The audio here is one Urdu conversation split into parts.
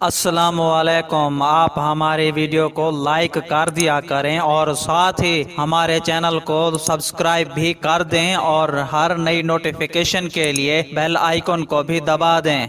السلام علیکم۔ آپ ہمارے ویڈیو کو لائک کر دیا کریں اور ساتھ ہی ہمارے چینل کو سبسکرائب بھی کر دیں اور ہر نئی نوٹیفیکیشن کے لیے بیل آئیکن کو بھی دبا دیں۔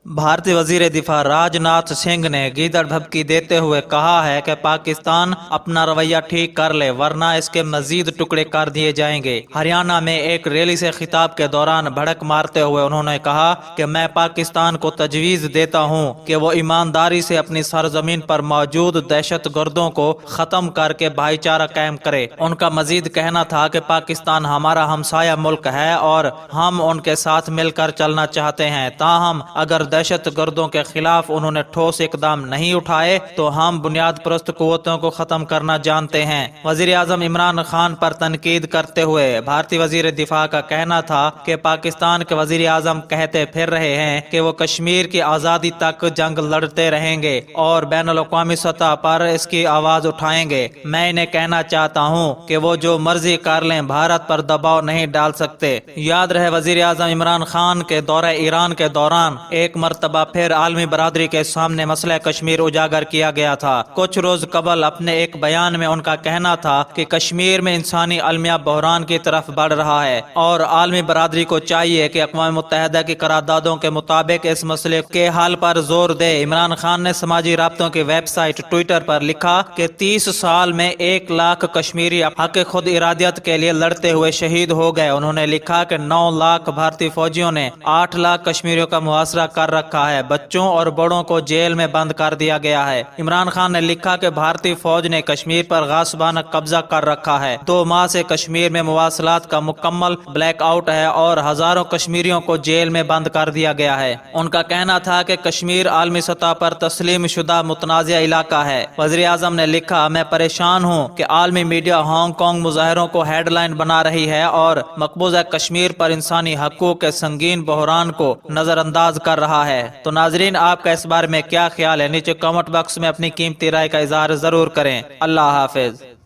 بھارتی وزیر دفاع راج ناتھ سنگھ نے گیدڑ بھبکی دیتے ہوئے کہا ہے کہ پاکستان اپنا رویہ ٹھیک کر لے ورنہ اس کے مزید ٹکڑے کر دیے جائیں گے۔ ہریانہ میں ایک ریلی سے خطاب کے دوران بھڑک مارتے ہوئے انہوں نے کہا کہ میں پاکستان کو تجویز دیتا ہوں کہ وہ ایمانداری سے اپنی سرزمین پر موجود دہشت گردوں کو ختم کر کے بھائی چارہ قائم کرے۔ ان کا مزید کہنا تھا کہ پاکستان ہمارا ہمسایہ ملک ہے اور ہم ان کے ساتھ مل کر چلنا چاہتے ہیں، تاہم اگر دہشت گردوں کے خلاف انہوں نے ٹھوس اقدام نہیں اٹھائے تو ہم بنیاد پرست قوتوں کو ختم کرنا جانتے ہیں۔ وزیر اعظم عمران خان پر تنقید کرتے ہوئے بھارتی وزیر دفاع کا کہنا تھا کہ پاکستان کے وزیر اعظم کہتے پھر رہے ہیں کہ وہ کشمیر کی آزادی تک جنگ لڑتے رہیں گے اور بین الاقوامی سطح پر اس کی آواز اٹھائیں گے۔ میں انہیں کہنا چاہتا ہوں کہ وہ جو مرضی کر لیں، بھارت پر دباؤ نہیں ڈال سکتے۔ یاد رہے وزیر اعظم عمران خان کے دورہ ایران کے دوران ایک مرتبہ پھر عالمی برادری کے سامنے مسئلہ کشمیر اجاگر کیا گیا تھا۔ کچھ روز قبل اپنے ایک بیان میں ان کا کہنا تھا کہ کشمیر میں انسانی المیہ بحران کی طرف بڑھ رہا ہے اور عالمی برادری کو چاہیے کہ اقوام متحدہ کی قراردادوں کے مطابق اس مسئلے کے حل پر زور دے۔ عمران خان نے سماجی رابطوں کی ویب سائٹ ٹویٹر پر لکھا کہ 30 سال میں 1 لاکھ کشمیری حق خود ارادیت کے لیے لڑتے ہوئے شہید ہو گئے۔ انہوں نے لکھا کہ 9 لاکھ بھارتی فوجیوں نے 8 لاکھ کشمیریوں کا محاصرہ کر رکھا ہے، بچوں اور بڑوں کو جیل میں بند کر دیا گیا ہے۔ عمران خان نے لکھا کہ بھارتی فوج نے کشمیر پر غاصبانہ قبضہ کر رکھا ہے۔ 2 ماہ سے کشمیر میں مواصلات کا مکمل بلیک آؤٹ ہے اور ہزاروں کشمیریوں کو جیل میں بند کر دیا گیا ہے۔ ان کا کہنا تھا کہ کشمیر عالمی سطح پر تسلیم شدہ متنازع علاقہ ہے۔ وزیر اعظم نے لکھا میں پریشان ہوں کہ عالمی میڈیا ہانگ کانگ مظاہروں کو ہیڈ لائن بنا رہی ہے اور مقبوضہ کشمیر پر انسانی حقوق کے سنگین بحران کو نظر انداز کر رہا ہے۔ تو ناظرین، آپ کا اس بارے میں کیا خیال ہے؟ نیچے کامنٹ باکس میں اپنی قیمتی رائے کا اظہار ضرور کریں۔ اللہ حافظ۔